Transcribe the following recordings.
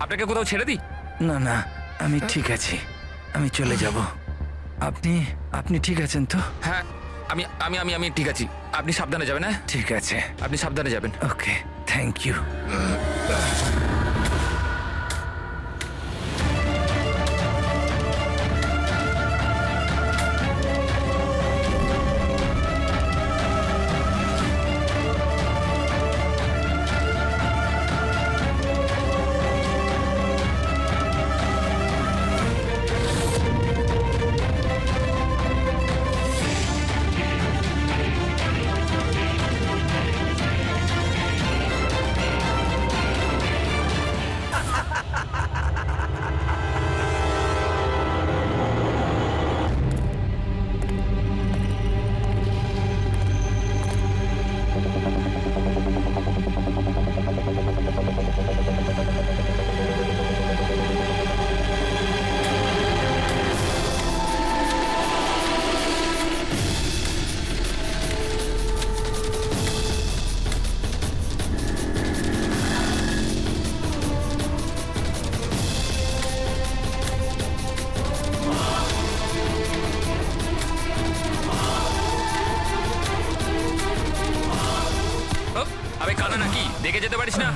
আপনাকে কোথাও ছেড়ে দিই? না না, আমি ঠিক আছি, আমি চলে যাব। আপনি আপনি ঠিক আছেন তো? হ্যাঁ, আমি আমি আমি আমি ঠিক আছি। আপনি সাবধানে যাবেন। হ্যাঁ, ঠিক আছে, আপনি সাবধানে যাবেন। ওকে, থ্যাংক ইউ। আমি কানা নাকি, দেখে যেতে পারিস না?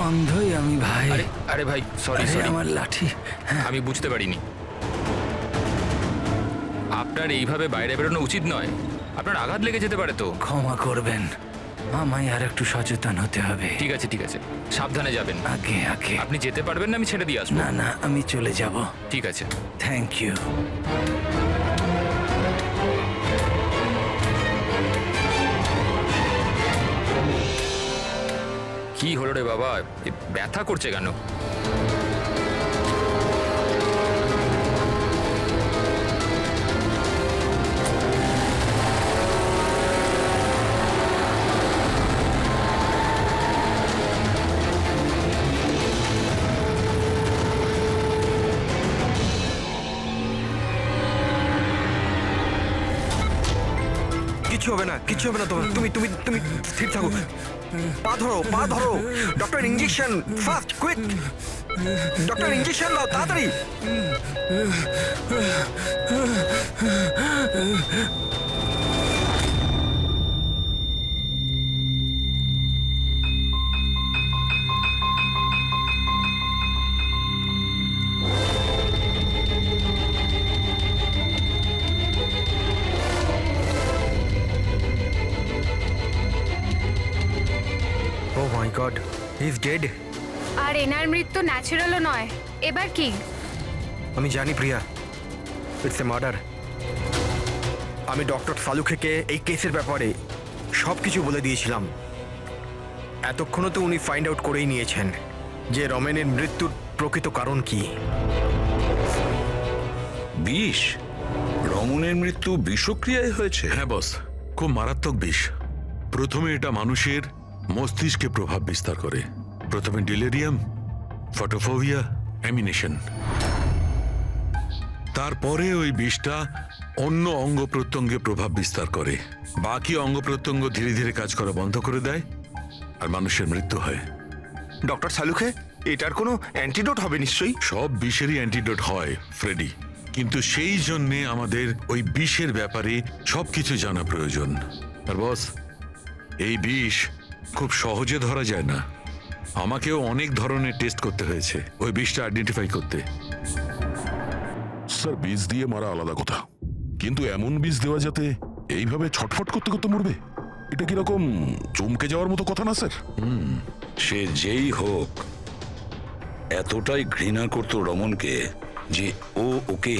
অন্ধই আমি ভাই। আরে আরে ভাই, সরি আরে, সরি, আমার লাঠি। হ্যাঁ, আমি বুঝতে পারিনি। আপনার এইভাবে বাইরে বেরোনো উচিত নয়, আপনার আঘাত লেগে যেতে পারে তো। ক্ষমা করবেন, আমায় আর একটু সচেতন হতে হবে। ঠিক আছে ঠিক আছে, সাবধানে যাবেন। আগে আগে। আপনি যেতে পারবেন না, আমি ছেড়ে দিয়ে আসবো। না না, আমি চলে যাব। ঠিক আছে। Thank you. কি হলো রে বাবা, এ ব্যথা করছে কেন? কিচ্ছু হবে না, কিচ্ছু হবে না তোমার। তুমি তুমি তুমি স্থির থাকো। পা ধরো, পা ধরো। Doctor, injection fast, quick. Doctor, injection দাও তাড়াতাড়ি। ও মাই গড, হি ইজ ডেড। আর এনার মৃত্যু ন্যাচারালও নয়। এবার কি? আমি জানি প্রিয়া, ইটস এ মার্ডার। আমি ডক্টর সালুখেকে এই কেসের ব্যাপারে সব কিছু বলে দিয়েছিলাম। এতক্ষণও তো উনি ফাইন্ড আউট করেই নিয়েছেন যে রমেনের মৃত্যুর প্রকৃত কারণ কি। বিষ? রমনের মৃত্যু বিষক্রিয়ায় হয়েছে? হ্যাঁ বস, খুব মারাত্মক বিষ। প্রথমে এটা মানুষের মস্তিষ্কে প্রভাব বিস্তার করে। প্রথমে ডিলেরিয়াম, ফটোফোবিয়া, অ্যামিনেশন। তারপরে ওই বিষটা অন্য অঙ্গ প্রত্যঙ্গে প্রভাব বিস্তার করে। বাকি অঙ্গ প্রত্যঙ্গ ধীরে ধীরে কাজ করা বন্ধ করে দেয় আর মানুষের মৃত্যু হয়। ডক্টর সালুখে, এটার কোনো অ্যান্টিডোট হবে নিশ্চয়ই? সব বিষেরই অ্যান্টিডোট হয় ফ্রেডি, কিন্তু সেই জন্যে আমাদের ওই বিষের ব্যাপারে সবকিছু জানা প্রয়োজন। আর বস, এই বিষ খুব সহজে ধরা যায় না। আমাকেও অনেক ধরনের টেস্ট করতে হয়েছে ওই বিষটা আইডেন্টিফাই করতে। স্যার, বীজ দিয়ে মারা আলাদা কথা, কিন্তু এমন বীজ দেওয়া যাতে এইভাবে ছটফট করতে করতে মরবে, এটা কিরকম চমকে যাওয়ার মতো কথা না স্যার? সে যেই হোক এতটাই ঘৃণা করত রমনকে যে ও ওকে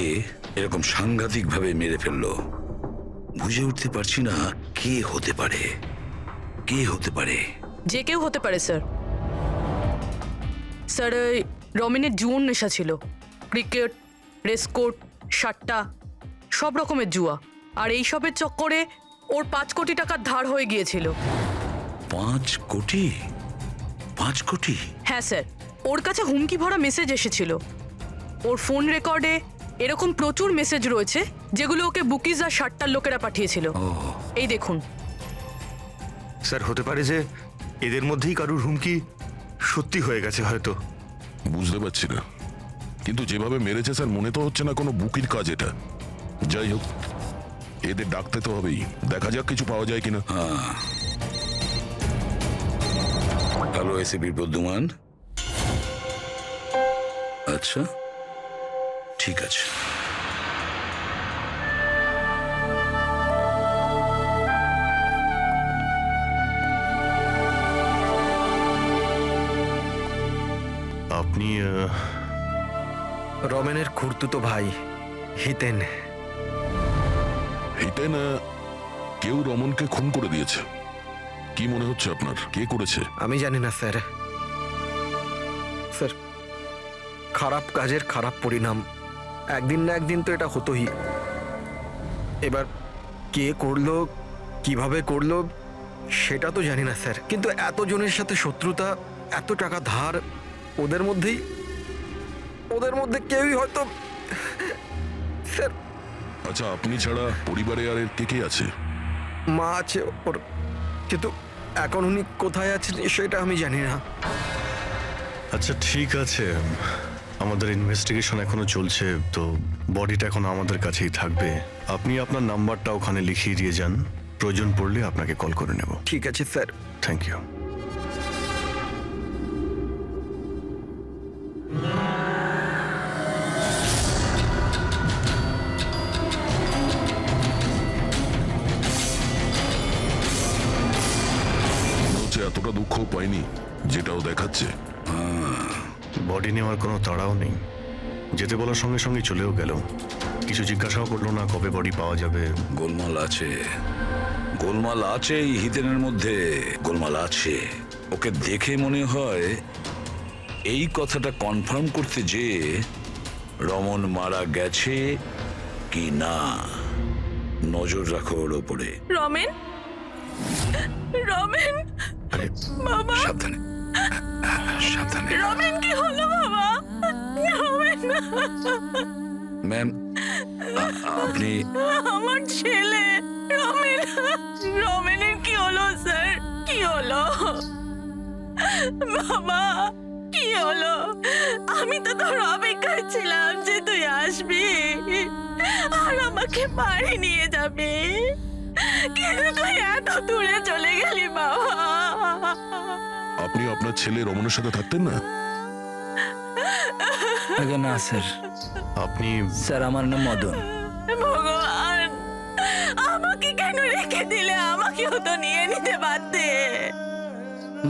এরকম সাংঘাতিকভাবে মেরে ফেললো। বুঝে উঠতে পারছি না কে হতে পারে, কে হতে পারে। যে কেউ হতে পারে স্যার। স্যার, ওই রমেনের জুয়োর নেশা ছিল। ক্রিকেট, রেসকোর্ট, সাট্টা, সব রকমের জুয়া। আর এইসবের চক্করে ওর 5 কোটি টাকার ধার হয়ে গিয়েছিল। 5 কোটি? 5 কোটি? হ্যাঁ স্যার, ওর কাছে হুমকি ভরা মেসেজ এসেছিল। ওর ফোন রেকর্ডে এরকম প্রচুর মেসেজ রয়েছে যেগুলো ওকে বুকিজ আর সাট্টার লোকেরা পাঠিয়েছিল। এই দেখুন। স্যার, হতে পারে যে এদের মধ্যেই কারুর হুমকি সত্যি হয়ে গেছে হয়তো। বুঝতে পারছি না, কিন্তু যেভাবে মেরেছে স্যার মনে তো হচ্ছে না কোনো বুকির কাজ এটা। যাই হোক, এদের ডাকতে তো হবেই, দেখা যাক কিছু পাওয়া যায় কিনা। Hello ACP Pradyuman. আচ্ছা, ঠিক আছে। আপনি রমেনের খুড়তুতো ভাই হিতেন। হিতেন, কেউ রমনকে খুন করে দিয়েছে। কি মনে হচ্ছে আপনার, কে করেছে? আমি জানি না স্যার। স্যার, খারাপ কাজের খারাপ পরিণাম, একদিন না একদিন তো এটা হতোই। এবার কে করলো, কিভাবে করলো সেটা তো জানি না স্যার, কিন্তু এতজনের সাথে শত্রুতা, এত টাকা ধার, ওদের মধ্যে কেউই হয়তো। স্যার, আচ্ছা, আপনি ছাড়া পরিবারে আর এর কে কে আছে? মা আছে ওর, কিন্তু এখন উনি কোথায় আছেন সেটা আমি জানি না। আচ্ছা ঠিক আছে, আমাদের ইনভেস্টিগেশন এখনো চলছে, তো বডিটা এখন আমাদের কাছেই থাকবে। আপনি আপনার নাম্বারটা ওখানে লিখিয়ে দিয়ে যান, প্রয়োজন পড়লে আপনাকে কল করে নেব। ঠিক আছে স্যার। Thank you. মনে হচ্ছে এতটা দুঃখ পাইনি যেটাও দেখাচ্ছে। বডি নেওয়ার কোনো তাড়াও নেই, যেতে বলার সঙ্গে সঙ্গে চলেও গেল, কিছু জিজ্ঞাসাও করলো না কবে বডি পাওয়া যাবে। গোলমাল আছে, গোলমাল আছে এই হিতেনের মধ্যে, গোলমাল আছে। ওকে দেখে মনে হয় এই কথাটা কনফার্ম করতে যে রমন মারা গেছে কি না। নজর রাখো ওর ওপরে। রমেন, রমেন, আরে বাবা, সাবধানে, সাবধানে। রমেন কি হলো বাবা? রমেন, ম্যাম, আপনি আমার ছেলে রমেন, রমেনের কি হলো স্যার? কি হলো বাবা, কি হলো? আমি তো তোর অপেক্ষায় ছিলাম যে তুই আসবি আর আমাকে বাড়ি নিয়ে যাবি, কিন্তু তুই এত দূরে চলে গেলি বাবা। আপনি আপনার ছেলে রমনের সাথে থাকতেন না? আগে না স্যার, আপনি স্যার আমার নাম মদন। ভগবান, আমাকে কেন রেখে দিলে? আমাকেও তো নিয়ে নিতে পারতে।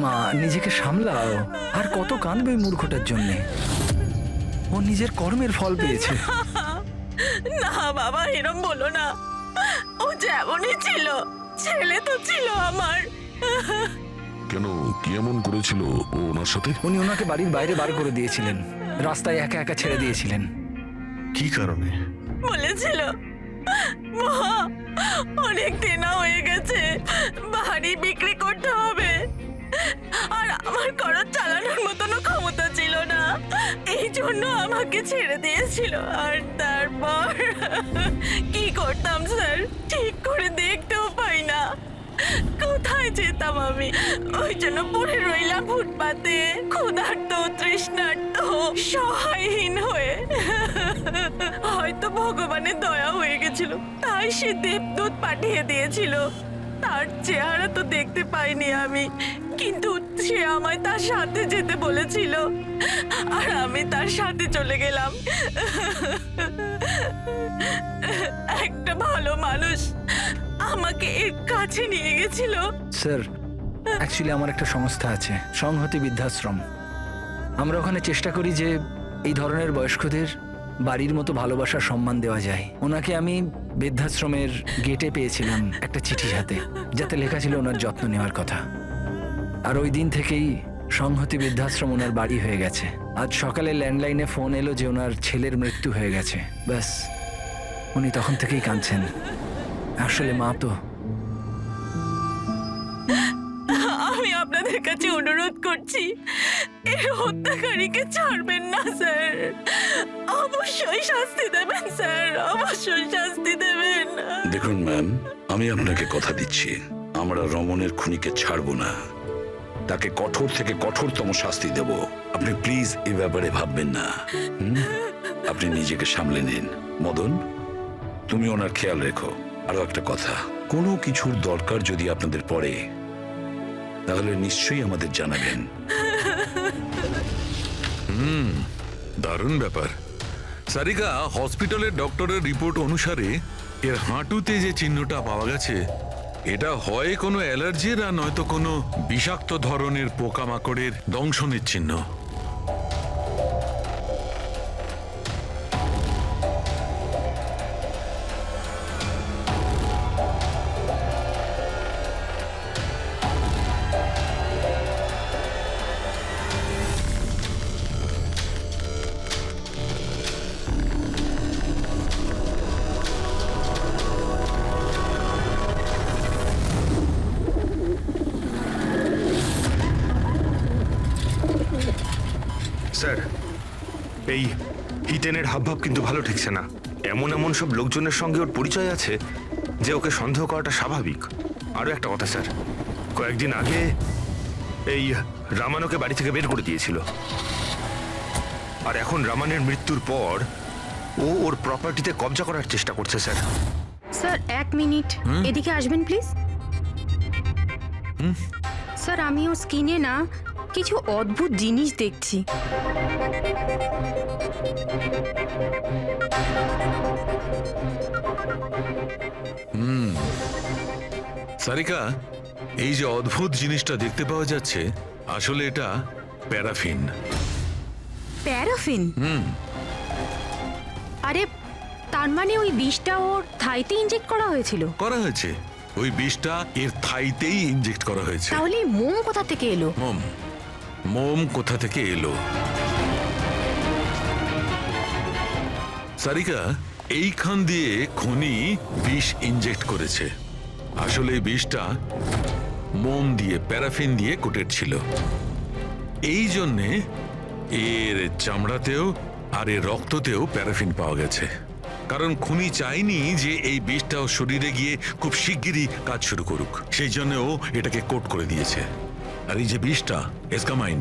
মা, নিজেকে সামলাও। আর কত কাঁদবে এই মূর্খটার জন্যে? ও নিজের কর্মের ফল পেয়েছে। না বাবা, এরম বলো না। ও যেমনই ছিল, ছেলে তো ছিল আমার। কেন, কি এমন করেছিল ও ওনার সাথে? উনি ওনাকে বাড়ির বাইরে বার করে দিয়েছিলেন, রাস্তায় একা একা ছেড়ে দিয়েছিলেন। কি কারণে? বলেছিল মা, অনেক দিন হয়ে গেছে, বাড়ি বিক্রি করতে হবে, আর আমার খরচ চালানোর মতনও ক্ষমতা ছিল না, এই জন্য আমাকে ছেড়ে দিয়েছিল। আর তারপর কি করতাম স্যার, ঠিক করে দেখতেও পাই না, কোথায় যেতাম আমি? ওই জন্য পড়ে রইলাম ফুটপাতে, ক্ষুধার্ত, তৃষ্ণার্ত, সহায়হীন হয়ে। হয়তো ভগবানের দয়া হয়ে গেছিল, তাই সে দেবদূত পাঠিয়ে দিয়েছিল। তার চেহারা তো দেখতে পাইনি আমি, কিন্তু সে আমায় তার সাথে যেতে বলেছিল, আর আমি তার সাথে চলে গেলাম। একটা ভালো মানুষ আমাকে এর কাছে নিয়ে গেছিল। স্যার, অ্যাকচুয়ালি আমার একটা সংস্থা আছে, সংহতি বৃদ্ধাশ্রম। আমরা ওখানে চেষ্টা করি যে এই ধরনের বয়স্কদের বাড়ির মতো ভালোবাসার সম্মান দেওয়া যায়। ওনাকে আমি বৃদ্ধাশ্রমের গেটে পেয়েছিলাম একটা চিঠি হাতে, যাতে লেখা ছিল ওনার যত্ন নেওয়ার কথা। আর ওই দিন থেকেই সংহতি বৃদ্ধাশ্রম ওনার বাড়ি হয়ে গেছে। আজ সকালে ল্যান্ডলাইনে ফোন এলো যে ওনার ছেলের মৃত্যু হয়ে গেছে। ব্যাস, উনি তখন থেকেই কাঁদছেন। আসলে মা তো। আমি আপনাদের কাছে অনুরোধ করছি, এই হত্যাকারীকে ছাড়বেন না স্যার, অবশ্যই শাস্তি দেবেন স্যার, অবশ্যই শাস্তি দেবেন। দেখুন ম্যাম, আমি আপনাকে কথা দিচ্ছি, আমরা রমনের খুনিকে ছাড়বো না। তাকে কঠোর থেকে কঠোরতম শাস্তি দেব। আপনি প্লিজ এ ব্যাপারে ভাববেন না। আপনি নিজেকে সামলে নিন। মদন, তুমি ওনার খেয়াল রেখো। আরো একটা কথা, কোনো কিছুর দরকার যদি আপনাদের পড়ে তাহলে নিশ্চয়ই আমাদের জানাবেন। দারুণ ব্যাপার। সারিকা, হসপিটালের ডক্টরের রিপোর্ট অনুসারে এর হাঁটুতে যে চিহ্নটা পাওয়া গেছে এটা হয় কোনো অ্যালার্জির আর নয়তো কোনো বিষাক্ত ধরনের পোকামাকড়ের দংশনের চিহ্ন। স্যার, এই হিটেনের হাবভাব কিন্তু ভালো ঠেকছে না। এমন এমন সব লোকজনের সঙ্গে ওর পরিচয় আছে যে ওকে সন্দেহ করাটা স্বাভাবিক। আরও একটা কথা স্যার, কয়েকদিন আগে এই রামানকে বাড়ি থেকে বের করে দিয়েছিল, আর এখন রামানের মৃত্যুর পর ও ওর প্রপার্টিতে কবজা করার চেষ্টা করছে স্যার। স্যার 1 মিনিট এদিকে আসবেন প্লিজ। স্যার আমি ওর স্কিনে না কিছু অদ্ভুত জিনিস দেখছি। সারিকা, এই যে অদ্ভুত জিনিসটা দেখতে পাওয়া যাচ্ছে আসলে এটা প্যারাফিন। প্যারাফিন? আরে তার মানে ওই বিষটা ওর থাইতে ইনজেক্ট করা হয়েছিল? করা হয়েছে, ওই বিষটা এর থাইতেই ইনজেক্ট করা হয়েছে। তাহলে এই মোম কোথা থেকে এলো? মোম কোথা থেকে এলো? সারিকা, এইখান দিয়ে খনি বিষ ইনজেক্ট করেছে। আসলে এই বিষটা মোম দিয়ে, প্যারাফিন দিয়ে কোটেড ছিল। এই জন্যে এর চামড়াতেও আর এর রক্ততেও প্যারাফিন পাওয়া গেছে। কারণ খুনি চায়নি যে এই বিষটা ওর শরীরে গিয়ে খুব শিগগিরই কাজ শুরু করুক, সেই জন্য ও এটাকে কোট করে দিয়েছে। আর এই যে বিষটা এসকামাইন,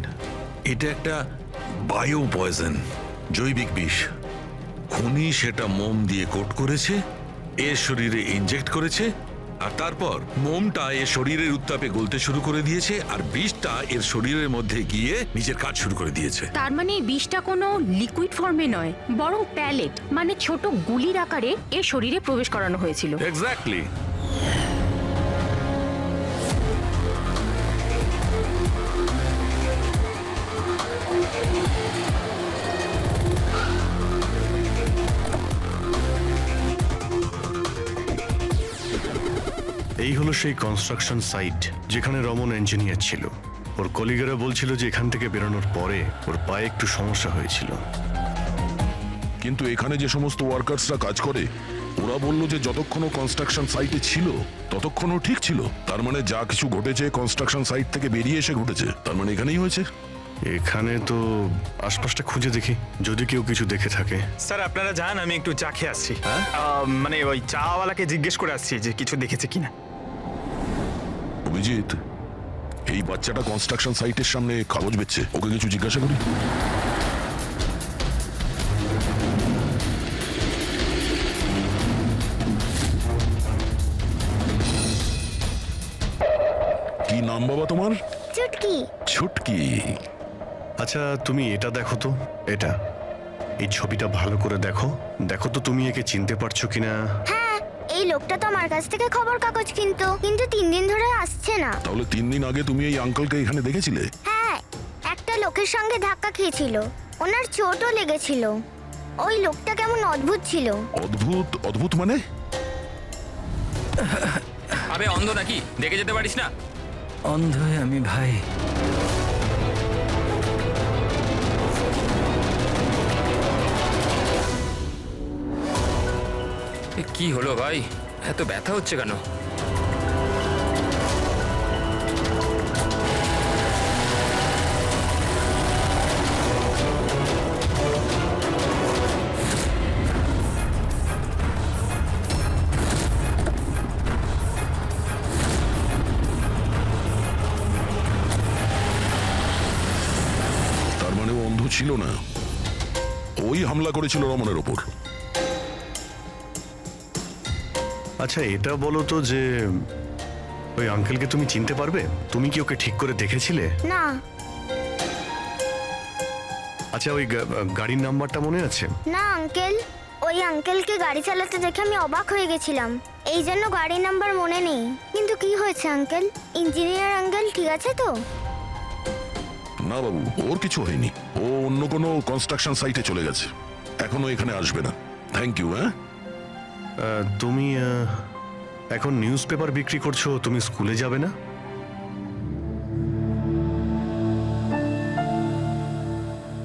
এটা একটা বায়ো পয়জন, জৈবিক বিষ। খুনি সেটা মোম দিয়ে কোট করেছে, এর শরীরে ইনজেক্ট করেছে, আর তারপর মোমটা এর শরীরের উত্তাপে গলতে শুরু করে দিয়েছে, আর বিষটা এর শরীরের মধ্যে গিয়ে নিজের কাজ শুরু করে দিয়েছে। তার মানে এই বিষটা কোনো লিকুইড ফর্মে নয়, বরং প্যালেট মানে ছোট গুলির আকারে এর শরীরে প্রবেশ করানো হয়েছিল। এক্স্যাক্টলি। এই হলো সেই কনস্ট্রাকশন সাইট যেখানে রমন ইঞ্জিনিয়ার ছিল। ওর কলিগেরা বলছিল যে এখান থেকে বেরোনোর পরে ওর পায়ে একটু সমস্যা হয়েছিল। কিন্তু এখানে যে সমস্ত ওয়ার্কার্সরা কাজ করে ওরা বলল যে যতক্ষণ কনস্ট্রাকশন সাইটে ছিল ততক্ষণও ঠিক ছিল। তার মানে যা কিছু ঘটেছে কনস্ট্রাকশন সাইট থেকে বেরিয়ে এসে ঘটেছে, তার মানে এখানেই হয়েছে। এখানে তো আশপাশটা খুঁজে দেখি, যদি কেউ কিছু দেখে থাকে। স্যার আপনারা যান, আমি একটু চা খেয়ে আসছি। মানে ওই চাওয়ালাকে জিজ্ঞেস করে আসছি যে কিছু দেখেছে কিনা। অভিজিৎ, এই বাচ্চাটা কনস্ট্রাকশন সাইটের সামনে কাগজ বেচছে, ওকে কিছু জিজ্ঞাসা করি। কি নাম বাবা তোমার? চুটকি। ছুটকি। আচ্ছা তুমি এটা দেখো তো, এটা এই ছবিটা ভালো করে দেখো, দেখো তো তুমি একে চিনতে পারছো কিনা। হ্যাঁ, এই লোকটা তো আমার কাছ থেকে খবর কাগজ কিন্তু 3 দিন ধরে আসছে না। তাহলে 3 দিন আগে তুমি এই আঙ্কেলকে এখানে দেখেছিলে? হ্যাঁ, একটা লোকের সঙ্গে ধাক্কা খেয়েছিল, ওনার চোটও লেগেছিল। ওই লোকটা কেমন অদ্ভুত ছিল। অদ্ভুত? অদ্ভুত মানে? আবে অন্ধ নাকি, দেখে যেতে পারিস না? অন্ধ হয়ে আমি ভাই। কি হলো ভাই, এত ব্যথা হচ্ছে কেন? ওই হামলা করেছিল রমনের ওপর। আচ্ছা এটা বলো তো যে ওই আঙ্কেলকে তুমি চিনতে পারবে? তুমি কি ওকে ঠিক করে দেখেছিলে? না। আচ্ছা ওই গাড়ির নাম্বারটা মনে আছে? না আঙ্কেল, ওই আঙ্কেলকে গাড়ি চালাতে দেখে আমি অবাক হয়ে গেছিলাম, এই জন্য গাড়ির নাম্বার মনে নেই। কিন্তু কি হয়েছে আঙ্কেল? ইঞ্জিনিয়ার আঙ্কেল ঠিক আছে তো? না বাবু, ওর কিছু হয়নি। ও অন্য কোনো কনস্ট্রাকশন সাইটে চলে গেছে, এখনো এখানে আসবে না। Thank you. হ্যাঁ, তুমি এখন নিউজ পেপার বিক্রি করছো, তুমি স্কুলে যাবে না?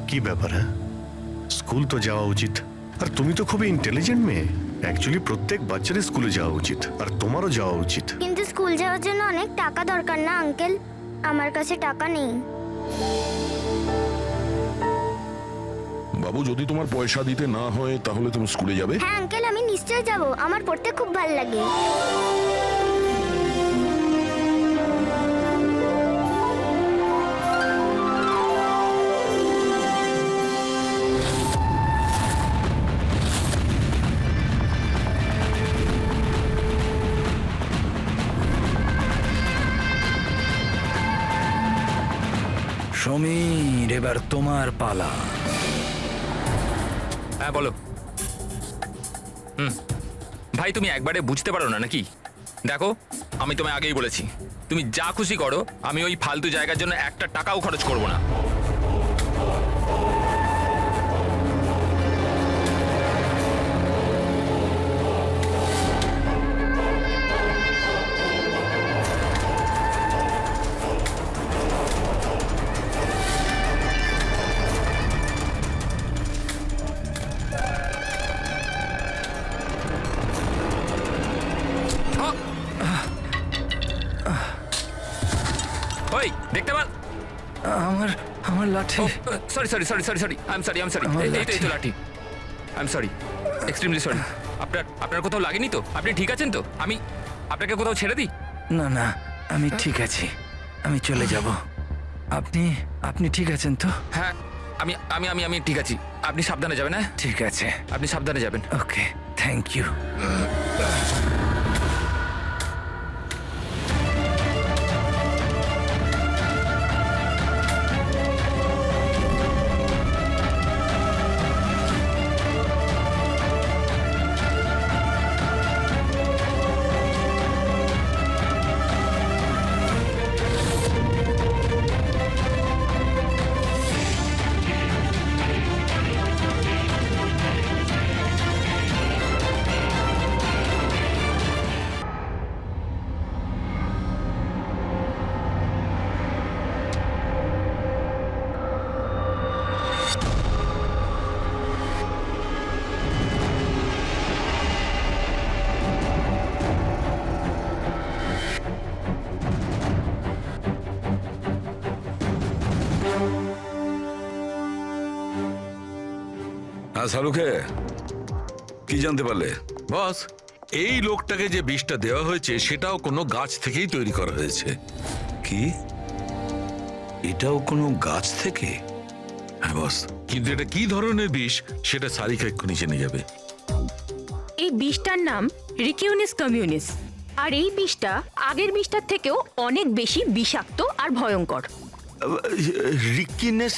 কি ব্যাপার? হ্যাঁ, স্কুল তো যাওয়া উচিত। আর তুমি তো খুবই ইন্টেলিজেন্ট মেয়ে। অ্যাকচুয়ালি প্রত্যেক বাচ্চারই স্কুলে যাওয়া উচিত, আর তোমারও যাওয়া উচিত। কিন্তু স্কুল যাওয়ার জন্য অনেক টাকা দরকার না আঙ্কেল? আমার কাছে টাকা নেই। বাবু যদি তোমার পয়সা দিতে না হয় তাহলে তুমি স্কুলে যাবে? হ্যাঁ আঙ্কেল, আমি নিশ্চয়ই যাব, আমার পড়তে খুব ভালো লাগে। সমীর, এবার তোমার পালা। হ্যাঁ বলো। ভাই তুমি একবারে বুঝতে পারো না নাকি? দেখো, আমি তোমায় আগেই বলেছি, তুমি যা খুশি করো, আমি ওই ফালতু জায়গার জন্য একটা টাকাও খরচ করব না। ওই দেখতে পান? আমার আমার লাঠি। Sorry sorry sorry sorry sorry I am sorry আমার এই তো লাঠি। I am sorry, extremely sorry. আপনার কোথাও লাগেনি তো? আপনি ঠিক আছেন তো? আমি আপনাকে কোথাও ছেড়ে দিই? না না, আমি ঠিক আছি, আমি চলে যাব। আপনি আপনি ঠিক আছেন তো? হ্যাঁ, আমি আমি আমি আমি ঠিক আছি। আপনি সাবধানে যাবেন। হ্যাঁ ঠিক আছে, আপনি সাবধানে যাবেন। ওকে, থ্যাংক ইউ। হ্যাঁ শাহরুখে, কি জানতে পারলে? বস, এই লোকটাকে যে বিষটা দেওয়া হয়েছে সেটাও কোনো গাছ থেকেই তৈরি করা হয়েছে। কি, এটাও কোনো গাছ থেকে? হ্যাঁ বস, কিন্তু এটা কি ধরনের বিষ সেটা সারিকা এক্ষুনি জেনে যাবে। এই বিষটার নাম রিকিউনিস কমিউনিস, আর এই বিষটা আগের বিষটার থেকেও অনেক বেশি বিষাক্ত আর ভয়ঙ্কর। রিকিনেস,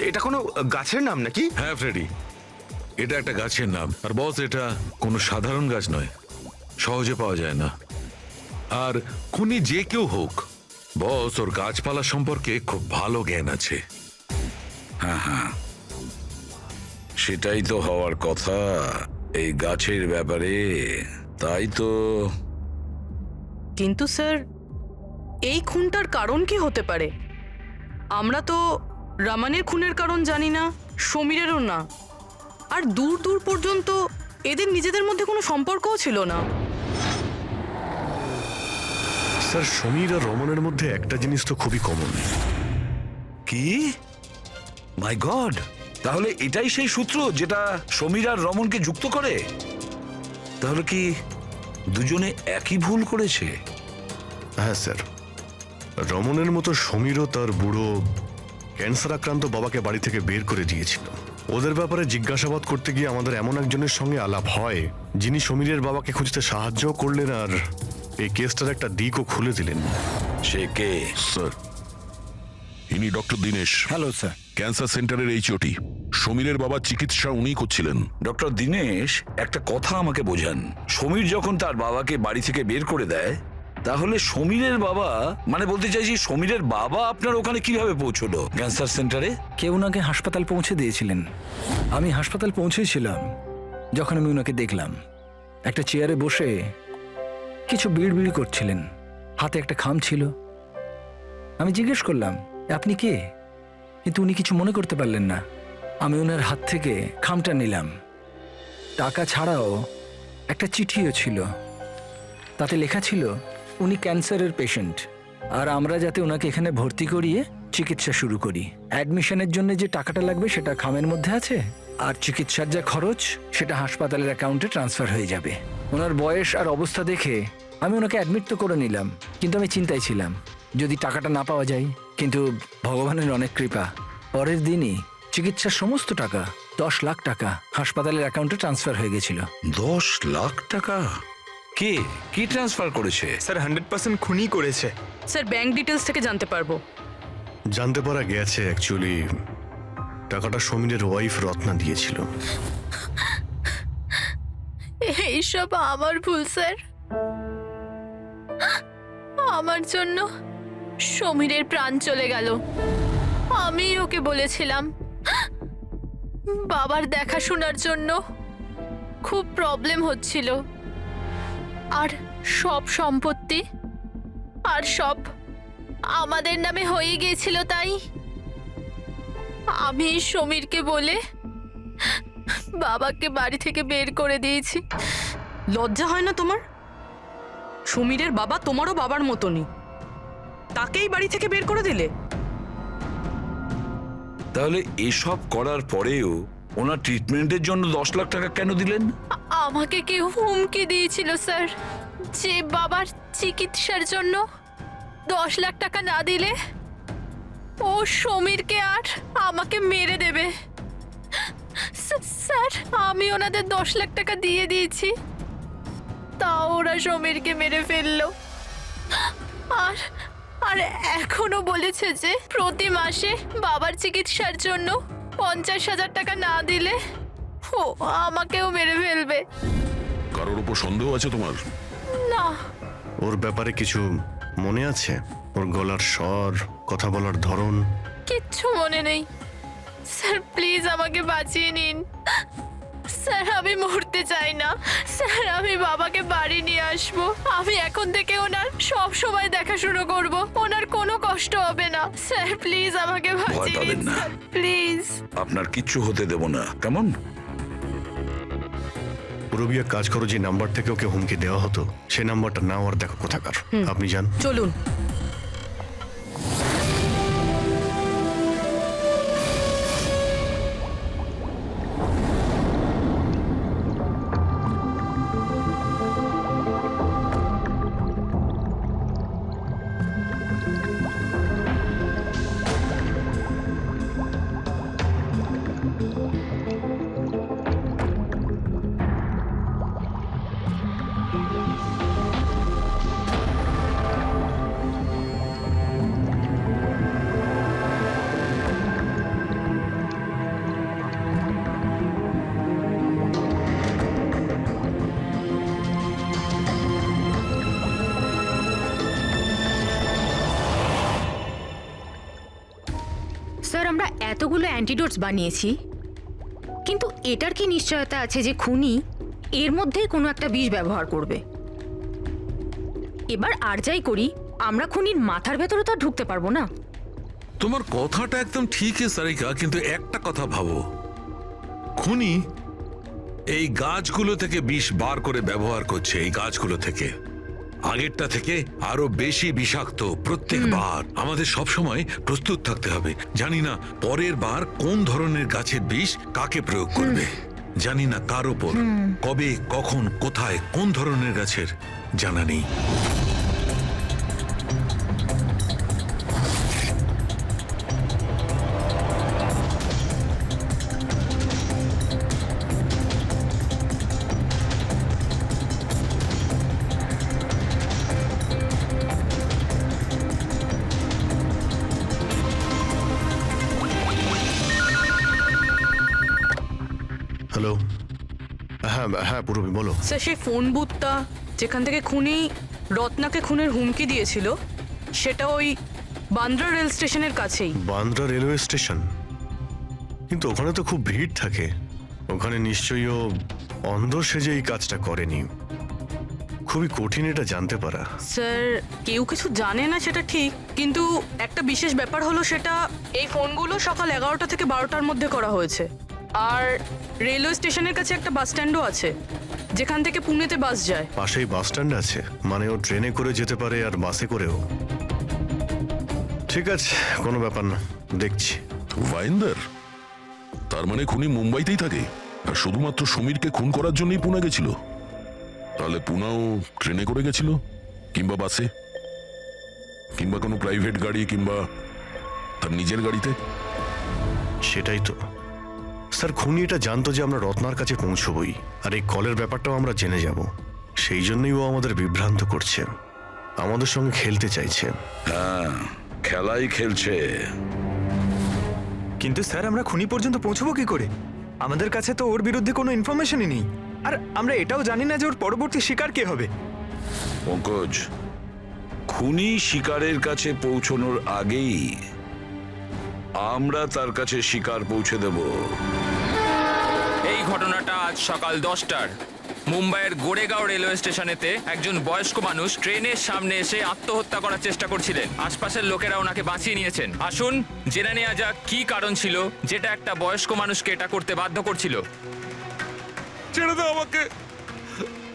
এটা কোনো গাছের নাম নাকি? হ্যাঁ ফ্রেডি, এটা একটা গাছের নাম। আর বস, এটা কোনো সাধারণ গাছ নয়, সহজে পাওয়া যায় না। আর খুনি যে কেউ হোক, বস ওর গাছপালা সম্পর্কে খুব ভালো জ্ঞান আছে। হ্যাঁ হ্যাঁ, সেটাই তো হওয়ার কথা এই গাছের ব্যাপারে। তাই তো। কিন্তু স্যার, এই খুনটার কারণ কি হতে পারে? আমরা তো রামানের খুনের কারণ জানি না, সমীরেরও না, আর দূর দূর পর্যন্ত এদের নিজেদের মধ্যে কোনো সম্পর্কও ছিল না। স্যার, সমীর আর রমনের মধ্যে একটা জিনিস তো খুবই কমন। কি? মাই গড, তাহলে এটাই সেই সূত্র যেটা সমীর আর রমনকে যুক্ত করে? তাহলে কি দুজনে একই ভুল করেছে? হ্যাঁ স্যার, রমনের মতো সমীরও তার বুড়ো ক্যান্সার আক্রান্ত বাবাকে বাড়ি থেকে বের করে দিয়েছিল। ওদের ব্যাপারে জিজ্ঞাসাবাদ করতে গিয়ে আমাদের এমন একজনের সঙ্গে আলাপ হয় যিনি সমীরের বাবাকে খুঁজতে সাহায্য করলেন আর এই কেসটার একটা দিকও খুলে দিলেন। সে কে? স্যার, ইনি doctor Dinesh, hello sir. Cancer সেন্টারের এইচওটি। সমীরের বাবার চিকিৎসা উনিই করছিলেন। ডক্টর দীনেশ, একটা কথা আমাকে বোঝান। সমীর যখন তার বাবাকে বাড়ি থেকে বের করে দেয়, তাহলে সমীরের বাবা, মানে বলতে চাইছি সমীরের বাবা আপনার ওখানে কিভাবে পৌঁছলো ক্যান্সার সেন্টারে? কেউ ওনাকে হাসপাতাল পৌঁছে দিয়েছিলেন। আমি হাসপাতাল পৌঁছেছিলাম যখন আমি ওনাকে দেখলাম একটা চেয়ারে বসে কিছু বিড়বিড় করছিলেন, হাতে একটা খাম ছিল। আমি জিজ্ঞেস করলাম, আপনি কে? কিন্তু উনি কিছু মনে করতে পারলেন না। আমি ওনার হাত থেকে খামটা নিলাম। টাকা ছাড়াও একটা চিঠিও ছিল, তাতে লেখা ছিল উনি ক্যান্সারের পেশেন্ট আর আমরা যাতে ওনাকে এখানে ভর্তি করিয়ে চিকিৎসা শুরু করি। অ্যাডমিশনের জন্য যে টাকাটা লাগবে সেটা খামের মধ্যে আছে, আর চিকিৎসার যা খরচ সেটা হাসপাতালের অ্যাকাউন্টে ট্রান্সফার হয়ে যাবে। ওনার বয়স আর অবস্থা দেখে আমি ওনাকে অ্যাডমিট তো করে নিলাম, কিন্তু আমি চিন্তায় ছিলাম যদি টাকাটা না পাওয়া যায়। কিন্তু ভগবানের অনেক কৃপা, পরের দিনই চিকিৎসার সমস্ত টাকা 10 লাখ টাকা হাসপাতালের অ্যাকাউন্টে ট্রান্সফার হয়ে গেছিল। 10 লাখ টাকা? কে কি ট্রান্সফার করেছে? স্যার 100% খুনই করেছে। স্যার ব্যাংক ডিটেলস থেকে জানতে পারবো? জানতে পারা গেছে অ্যাকচুয়ালি টাকাটা সমীরের ওয়াইফ রত্না দিয়েছিল। এইসব আমার ভুল স্যার। আমার জন্য সমীরের প্রাণ চলে গেল। আমি ওকে বলেছিলাম বাবার দেখাশোনার জন্য খুব প্রবলেম হচ্ছিল, আর সব সম্পত্তি আর সব আমাদের নামে হয়ে গিয়েছিল। তাই আমি সমীরকে বলে বাবাকে বাড়ি থেকে বের করে দিয়েছি। লজ্জা হয় না তোমার? সমীরের বাবা তোমারও বাবার মতনই, তাকেই বাড়ি থেকে বের করে দিলে। তাহলে এসব করার পরেও ওনার ট্রিটমেন্টের জন্য 10 লাখ টাকা কেন দিলেন? আমাকে কেউ হুমকি দিয়েছিল স্যার, যে বাবার চিকিৎসার জন্য 10 লাখ টাকা না দিলে ও সমীরকে আর আমাকে মেরে দেবে। স্যার আমি ওনাদের 10 লাখ টাকা দিয়ে দিয়েছি, তাও ওরা সমীরকে মেরে ফেললো। আর আর এখনো বলেছে যে প্রতি মাসে বাবার চিকিৎসার জন্য 50,000 টাকা না দিলে ও আমাকেও মেরে ফেলবে। কারোর উপর সন্দেহ আছে তোমার? না। ওর ব্যাপারে কিছু মনে আছে? ওর গলার স্বর, কথা বলার ধরন? কিচ্ছু মনে নেই স্যার, প্লিজ আমাকে বাঁচিয়ে নিন স্যার। আমি মরতে চাই না স্যার, আমি বাবাকে বাড়ি নিয়ে আসবো। আমি এখন থেকে ওনার সব সময় দেখাশুনো করব, ওনার কোনো কষ্ট হবে না স্যার। প্লিজ আমাকে বাঁচিয়ে পাবেন নিন না। Sir, please. আপনার কিচ্ছু হতে দেব না, কেমন? পুরবিয়া কাজ করো, যে নাম্বার থেকে ওকে হুমকি দেওয়া হতো সে নাম্বারটা নাও আর দেখো কোথাকার। আপনি যান। চলুন। স্যার আমরা এতগুলো অ্যান্টিডোটস বানিয়েছি, কিন্তু এটার কি নিশ্চয়তা আছে যে খুনি এর মধ্যেই কোনো একটা বিষ ব্যবহার করবে? এবার আর যাই করি, আমরা খুনির মাথার ভেতরে তো আর ঢুকতে পারবো না। তোমার কথাটা একদম ঠিকই সারিকা, কিন্তু একটা কথা ভাবো, খুনি এই গাছগুলো থেকে বিষ বার করে ব্যবহার করছে। এই গাছগুলো থেকে আগেরটা থেকে আরো বেশি বিষাক্ত প্রত্যেকবার। আমাদের সব সময় প্রস্তুত থাকতে হবে। জানি না পরের বার কোন ধরনের গাছের বিষ কাকে প্রয়োগ করবে, জানি না কার ওপর, কবে, কখন, কোথায়, কোন ধরনের গাছের জানা নেই। হ্যালো। হ্যাঁ হ্যাঁ পূরবী বলো। স্যার সেই ফোন বুথটা যেখান থেকে খুনি রত্নাকে খুনের হুমকি দিয়েছিল সেটা ওই বান্দ্রা রেল স্টেশনের কাছেই। Bandra railway station? কিন্তু ওখানে তো খুব ভিড় থাকে, ওখানে নিশ্চয়ই ও অন্ধ সেজে এই কাজটা করেনি। খুবই কঠিন এটা জানতে পারা। স্যার কেউ কিছু জানে না সেটা ঠিক, কিন্তু একটা বিশেষ ব্যাপার হলো সেটা এই ফোনগুলো সকাল 11টা থেকে 12টার মধ্যে করা হয়েছে। আর রেলওয়ে স্টেশনের কাছে একটা বাস স্ট্যান্ডও আছে যেখান থেকে পুনেতে বাস যায়। পাশেই বাস স্ট্যান্ড আছে, মানে ও ট্রেনে করে যেতে পারে আর বাসে করেও। ঠিক আছে, কোনো ব্যাপার না, দেখছি। ভাইন্দার, তার মানে খুনি মুম্বাইতেই থাকে আর শুধুমাত্র সমীরকে খুন করার জন্যই পুনে গেছিল। তাহলে পুনাও ট্রেনে করে গেছিল, কিংবা বাসে, কিংবা কোনো প্রাইভেট গাড়ি, কিংবা তার নিজের গাড়িতে। সেটাই তো স্যার, খুনি এটা জানতো যে আমরা রত্নার কাছে পৌঁছবই, আর এই কলের ব্যাপারটাও আমরা জেনে যাব। সেই জন্যই ও আমাদের বিভ্রান্ত করছে, আমাদের সঙ্গে খেলতে চাইছে। হ্যাঁ, খেলাই খেলছে। কিন্তু স্যার আমরা খুনি পর্যন্ত পৌঁছবো কি করে? আমাদের কাছে তো ওর বিরুদ্ধে কোনো ইনফরমেশনই নেই, আর আমরা এটাও জানি না যে ওর পরবর্তী শিকার কে হবে। পঙ্কজ, খুনি শিকারের কাছে পৌঁছানোর আগেই আমরা তার কাছে শিকার পৌঁছে দেব। এই ঘটনাটা আজ সকাল 10টার মুম্বাইয়ের গোরেগাঁও রেলওয়ে স্টেশনেতে একজন বয়স্ক মানুষ ট্রেনের সামনে এসে আত্মহত্যা করার চেষ্টা করছিলেন। আশপাশের লোকেরা ওনাকে বাঁচিয়ে নিয়েছেন। আসুন জেনে নেওয়া যাক কি কারণ ছিল যেটা একটা বয়স্ক মানুষকে এটা করতে বাধ্য করছিল। ছেড়ে দাও আমাকে,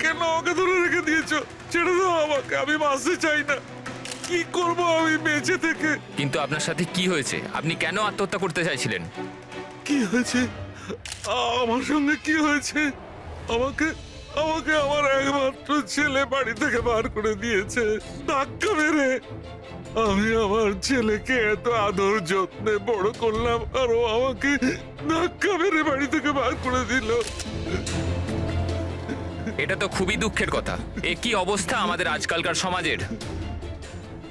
কেন আমাকে ধরে রেখে দিয়েছো? ছেড়ে দাও আমাকে, আমি বাঁচতে চাই না। কি করব আমি বেঁচে থেকে? কিন্তু আপনার সাথে কি হয়েছে? আপনি কেন আত্মহত্যা করতে চাইছিলেন? কি হয়েছে? আমার সঙ্গে কি হয়েছে? আমাকে আমাকে আমার একমাত্র ছেলে বাড়ি থেকে বার করে দিয়েছে ধাক্কা মেরে। আমি আমার ছেলেকে এত আদর যত্নে বড় করলাম, আর ও আমাকে ধাক্কা মেরে বাড়ি থেকে বার করে দিল। এটা তো খুবই দুঃখের কথা। এ কি অবস্থা আমাদের আজকালকার সমাজের।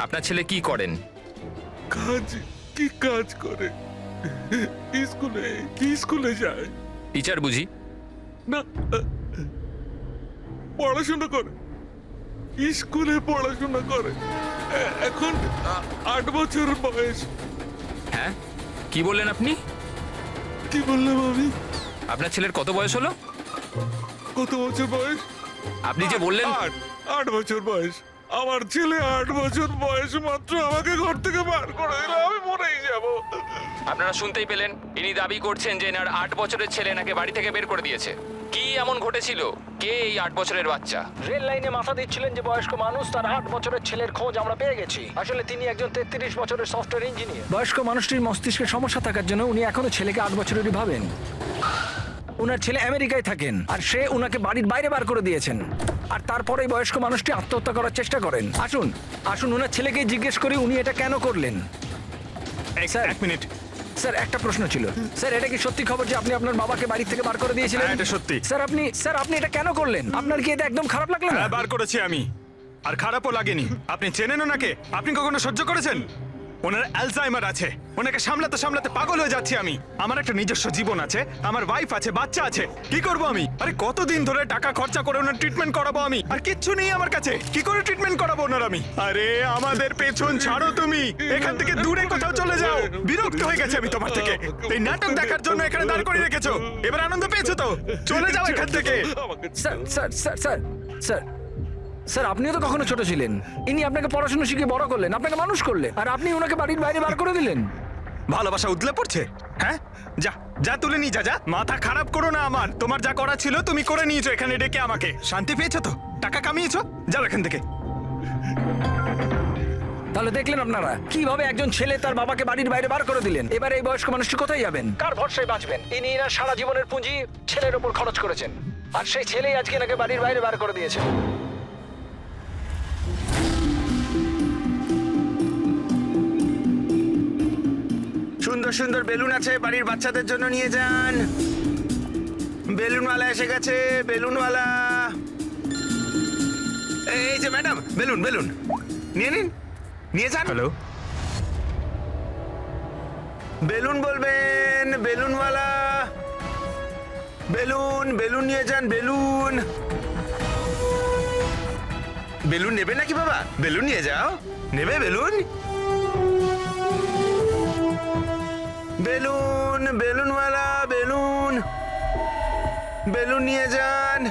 আপনার ছেলে কি করেন? কি কাজ করে? স্কুলে যায়। টিচার বুঝি? না, পড়াশোনা করে, স্কুলে পড়াশোনা করে। এখন 8 বছর বয়স। হ্যাঁ, কি বললেন আপনি? কি বললাম আমি? আপনার ছেলের কত বয়স হলো? কত বছর বয়স? আপনি যে বললেন 8 বছর বয়স। আমার ছেলে 8 বছর বয়স মাত্র আমাকে ঘর থেকে বার করে দিল, আমি মরেই যাব। আপনারা শুনতেই পেলেন, ইনি দাবি করছেন যে এনার 8 বছরের ছেলে নাকি বাড়ি থেকে বের করে দিয়েছে। কি এমন ঘটেছিল? কে এই 8 বছরের বাচ্চা? রেল লাইনে মাথা দিচ্ছিলেন যে বয়স্ক মানুষ, তার 8 বছরের ছেলের খোঁজ আমরা পেয়ে গেছি। আসলে তিনি একজন 33 বছরের সফটওয়্যার ইঞ্জিনিয়ার। বয়স্ক মানুষটির মস্তিষ্কে সমস্যা থাকার জন্য উনি এখনো ছেলেকে 8 বছরেরই ভাবেন। ওনার ছেলে আমেরিকায় থাকেন আর সে ওনাকে বাড়ির বাইরে বার করে দিয়েছেন, আর তারপরে বয়স্ক মানুষটি আত্মহত্যা করার চেষ্টা করেন। আসুন আসুন ওনার ছেলেকে জিজ্ঞেস করি উনি এটা কেন করলেন। স্যার 1 মিনিট স্যার, একটা প্রশ্ন ছিল। স্যার, এটা কি সত্যি খবর যে আপনি আপনার বাবাকে বাড়ি থেকে বার করে দিয়েছিলেন? হ্যাঁ, এটা সত্যি। স্যার আপনি এটা কেন করলেন? আপনার কি এটা একদম খারাপ লাগলো না? হ্যাঁ, বার করেছি আমি, আর খারাপও লাগেনি। আপনি চেনেন ওনাকে? আপনি কখনো সহ্য করেছেন? ওনার অ্যালজাইমার আছে, ওনাকে সামলাতে সামলাতে পাগল হয়ে যাচ্ছি আমি। আমার একটা নিজস্ব জীবন আছে, আমার ওয়াইফ আছে, বাচ্চা আছে। কি করব আমি? আরে কতদিন ধরে টাকা খরচা করে ওনার ট্রিটমেন্ট করাবো আমি, আর কিচ্ছু নেই আমার কাছে। কি করে ট্রিটমেন্ট করাবো ওনার আমি? আরে আমাদের পেছন ছাড়ো তুমি, এখান থেকে দূরে কোথাও চলে যাও। বিরক্ত হয়ে গেছে আমি তোমার থেকে। এই নাটক দেখার জন্য এখানে দাঁড় করে রেখেছো, এবার আনন্দ পেয়েছো তো? চলে যাও এখান থেকে। Sir sir sir sir sir sir, আপনিও তো কখনো ছোট ছিলেন। ইনি আপনাকে পড়াশোনা শিখিয়ে বড় করলেন, আপনাকে মানুষ করলেন, আর আপনি ওনাকে বাড়ির বাইরে বার করে দিলেন। ভালোবাসা উদলে পড়ছে? হ্যাঁ, যা যা তুলে নিয়ে যা। মাথা খারাপ করো না আমার। তোমার যা করা ছিল তুমি করে নিয়েছো এখানে ডেকে আমাকে। শান্তি পেয়েছো তো? টাকা কামিয়েছো? যাও এখান থেকে। তাহলে দেখলেন আপনারা কিভাবে একজন ছেলে তার বাবাকে বাড়ির বাইরে বার করে দিলেন। এবার এই বয়স্ক মানুষটি কোথায় যাবেন? কার ভরসায় বাঁচবেন? ইনি এনার সারা জীবনের পুঁজি ছেলের উপর খরচ করেছেন, আর সেই ছেলেই আজকে এনাকে বাড়ির বাইরে বার করে দিয়েছে। সুন্দর সুন্দর বেলুন আছে, বাড়ির বাচ্চাদের জন্য নিয়ে যান। বেলুনওয়ালা এসে গেছে, বেলুনওয়ালা। এই যে ম্যাডাম, বেলুন বেলুন নিয়ে নিন, নিয়ে যান। হ্যালো, বেলুন বলবেন বেলুনওয়ালা। বেলুন বেলুন নিয়ে যান, বেলুন। বেলুন নেবে নাকি বাবা? বেলুন নিয়ে যাও। নেবে বেলুন? বেলুন, বেলুনওয়ালা বেলুন। বেলুন নিয়ে যান।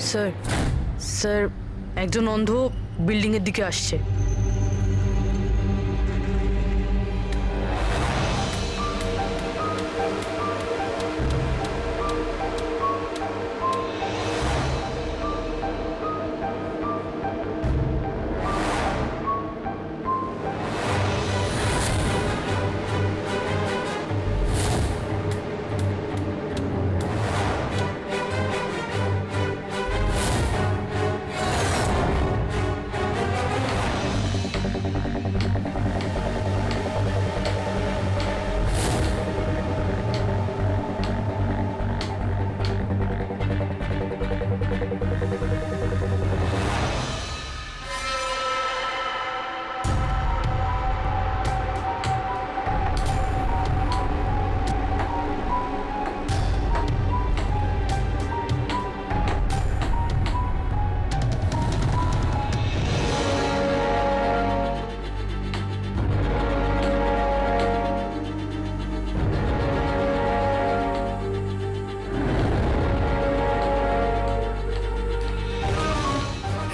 স্যার স্যার একজন অন্ধ বিল্ডিং এর দিকে আসছে।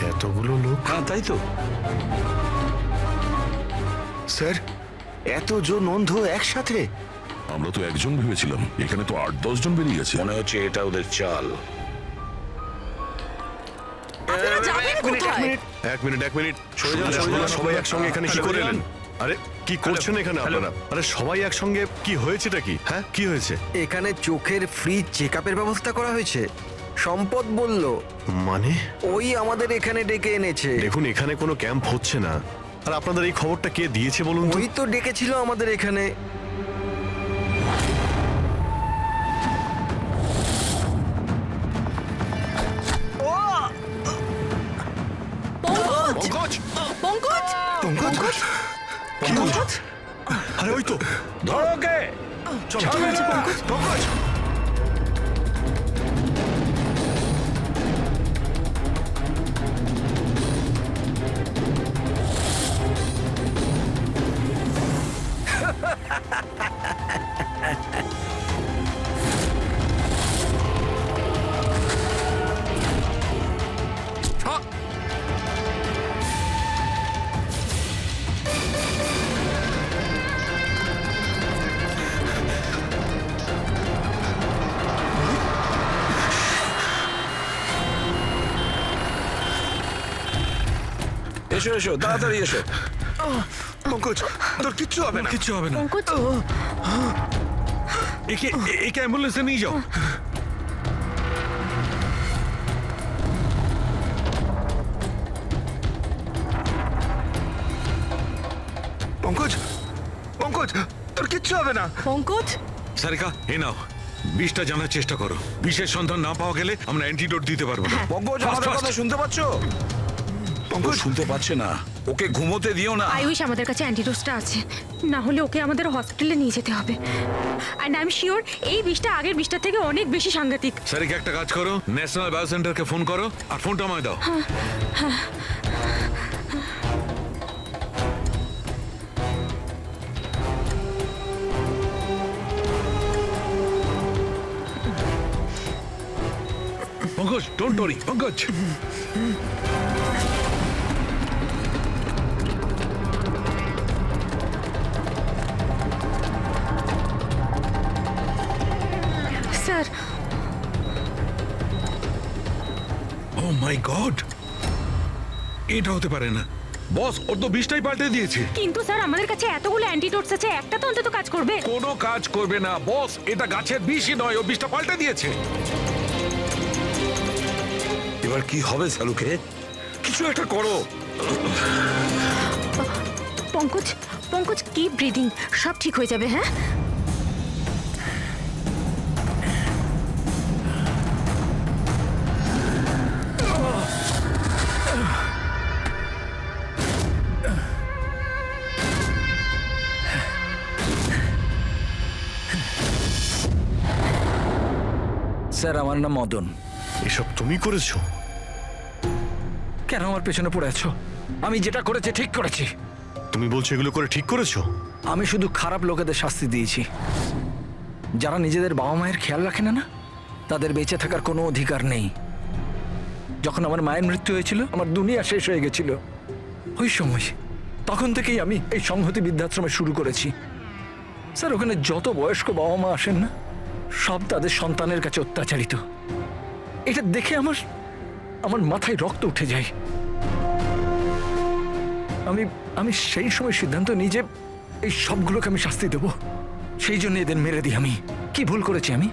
এতগুলো লোক? হ্যাঁ তাই তো। স্যার, এতজন অন্ধ একসাথে? আমরা তো একজন ভেবেছিলাম, এখানে তো 8-10 জন বেরিয়ে গেছে। মনে হচ্ছে এটা ওদের চাল। আপনারা যাবেন কোথায়? এক মিনিট সবাই একসঙ্গে এখানে কি করে এলেন? আরে কি করছেন এখানে আপনারা? আরে সবাই একসঙ্গে, কি হয়েছেটা কি? হ্যাঁ কি হয়েছে? এখানে চোখের ফ্রি চেকআপের ব্যবস্থা করা হয়েছে। সম্পদ বলল, মানে ওই আমাদের এখানে ডেকে এনেছে। দেখুন এখানে কোনো ক্যাম্প হচ্ছে না। আর আপনাদের এই খবরটা কে দিয়েছে বলুন তো? ওই তো ডেকেছিল আমাদের এখানে। পঙ্কজ পঙ্কজ পঙ্কজ পঙ্কজ আরে ওই তো ধরো ওকে। চল পঙ্কজ এসো এসো, তাড়াতাড়ি এসো। পঙ্কজ, তোর কিচ্ছু হবে না। কিচ্ছু হবে না। পঙ্কজ একে অ্যাম্বুলেন্সে নিয়ে যাও। পঙ্কজ, পঙ্কজ, তোর কিচ্ছু হবে না। পঙ্কজ সারিকা এ নাও, বিষটা জানার চেষ্টা করো। বিষের সন্ধান না পাওয়া গেলে আমরা অ্যান্টিডোট দিতে পারবো না। পঙ্কজ, আমাদের Fast, কথা fast. শুনতে পাচ্ছো? পঙ্কজ, ও শুনতে পাচ্ছে না, ওকে ঘুমোতে দিও না। আই উইশ আমাদের কাছে অ্যান্টিডোজটা আছে, না হলে ওকে আমাদের হসপিটালে নিয়ে যেতে হবে। অ্যান্ড আই এম শিওর এই বিষটা আগের বিষটার থেকে অনেক বেশি সাংঘাতিক। সারিকা একটা কাজ করো, ন্যাশনাল বায়ো সেন্টারকে ফোন করো আর ফোনটা আমায় দাও। Pankaj, don't worry Pankaj. Sir my god, এটা হতে পারে না। বস, ওর তো বিষটাই পাল্টে দিয়েছে। কিন্তু স্যার আমাদের কাছে এতগুলো অ্যান্টিডোটস আছে, একটা তো অন্তত কাজ করবে। কোনো কাজ করবে না বস, এটা গাছের বিষই নয়, ও বিষটা পাল্টে দিয়েছে। এবার কি হবে সালুকে? কিছু একটা করো। পঙ্কজ, পঙ্কজ কিপ ব্রিদিং, সব ঠিক হয়ে যাবে। হ্যাঁ, স্যার আমার নাম মদন। এসব তুমি করেছো? কেন আমার পেছনে পড়ে আছো? আমি যেটা করেছি ঠিক করেছি। তুমি বলছো এগুলো করে ঠিক করেছো? আমি শুধু খারাপ লোকেদের শাস্তি দিয়েছি। যারা নিজেদের বাবা মায়ের খেয়াল রাখে না, তাদের বেঁচে থাকার কোনো অধিকার নেই। যখন আমার মায়ের মৃত্যু হয়েছিল, আমার দুনিয়া শেষ হয়ে গেছিল। ওই সময় তখন থেকেই আমি এই সংহতি বৃদ্ধাশ্রমে শুরু করেছি। স্যার, ওখানে যত বয়স্ক বাবা মা আসেন না, সব তাদের সন্তানের কাছে অত্যাচারিত। এটা দেখে আমার মাথায় রক্ত উঠে যায়। আমি সেই সময় সিদ্ধান্ত নিই যে এই সবগুলোকে আমি শাস্তি দেব। সেই জন্য এদের মেরে দিই। আমি কি ভুল করেছি? আমি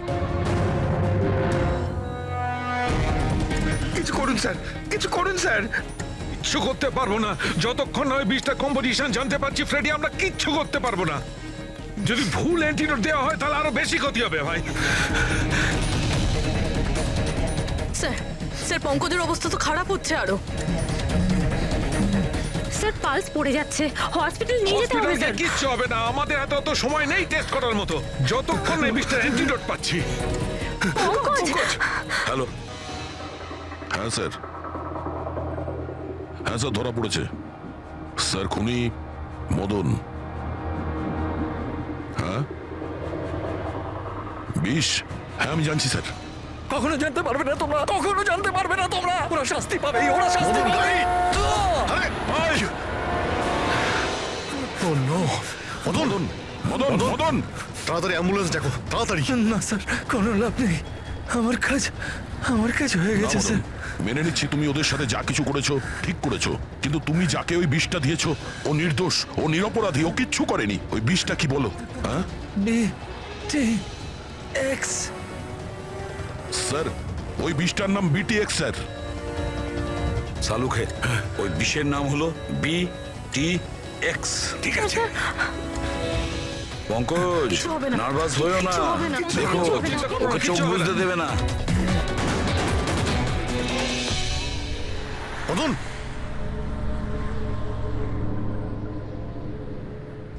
কিছু করুন স্যার, কিছু করুন স্যার। কিচ্ছু করতে পারবো না যতক্ষণ না ওই বিষটা কম্পোজিশন জানতে পারছি ফ্রেডি। আমরা কিচ্ছু করতে পারবো না। যদি ভুল অ্যান্টিডোট দেওয়া হয় তাহলে আরো বেশি ক্ষতি হবে ভাই। স্যার, স্যার পঙ্কজের অবস্থা তো খারাপ হচ্ছে আরো। স্যার পালস পড়ে যাচ্ছে, হসপিটাল নিয়ে যেতে হবে। হসপিটালে কিচ্ছু হবে না, আমাদের হাতে অত সময় নেই টেস্ট করার মতো। যতক্ষণ না এই বিষটার অ্যান্টিডোট পাচ্ছি। পঙ্কজ, হ্যালো, হ্যাঁ স্যার, হ্যাঁ স্যার, ধরা পড়েছে স্যার। খুনি মদন। হ্যাঁ, বিষ। হ্যাঁ আমি জানছি স্যার। কখনো জানতে পারবে না তোমরা, কখনো জানতে পারবে না তোমরা। ওরা শাস্তি পাবে, ওরা শাস্তি পাবে। ও নো! মদন, মদন, মদন, তাড়াতাড়ি অ্যাম্বুলেন্স ডাকো, তাড়াতাড়ি। না স্যার, কোনো লাভ নেই। আমার কাজ হয়ে গেছে স্যার। মেনে নিচ্ছি তুমি ওদের সাথে যা কিছু করেছো ঠিক করেছো, কিন্তু তুমি যাকে ওই বিষটা দিয়েছো ও নির্দোষ, ও নিরপরাধী, ও কিচ্ছু করেনি। ওই বিষটা কি বলো? হ্যাঁ BTX স্যার, ওই বিষটার নাম BTX স্যার। সালুকে ওই বিষের নাম হলো BTX। ঠিক আছে পঙ্কজ, কিছু হবে না। নার্ভাস হয়েও না। কিছু হবে না। দেখো, কিছু হবে না। ওকে চোখ বুঝতে দেবে না। মদন,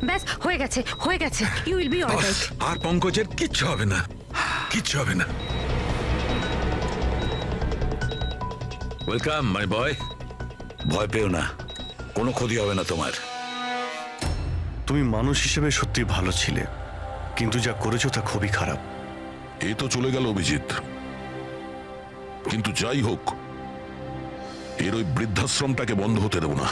ব্যাস হয়ে গেছে, হয়ে গেছে। You will be alright. আর পঙ্কজের কিচ্ছু হবে না, কিচ্ছু হবে না। Welcome my boy. ভয় পেও না, কোনো ক্ষতি হবে না তোমার। তুমি মানুষ হিসেবে সত্যি ভালো ছিলে, কিন্তু যা করেছো তা খুবই খারাপ। এ তো চলে গেল অভিজিৎ, কিন্তু যাই হোক, এর ওই বৃদ্ধাশ্রমটাকে বন্ধ হতে দেব না।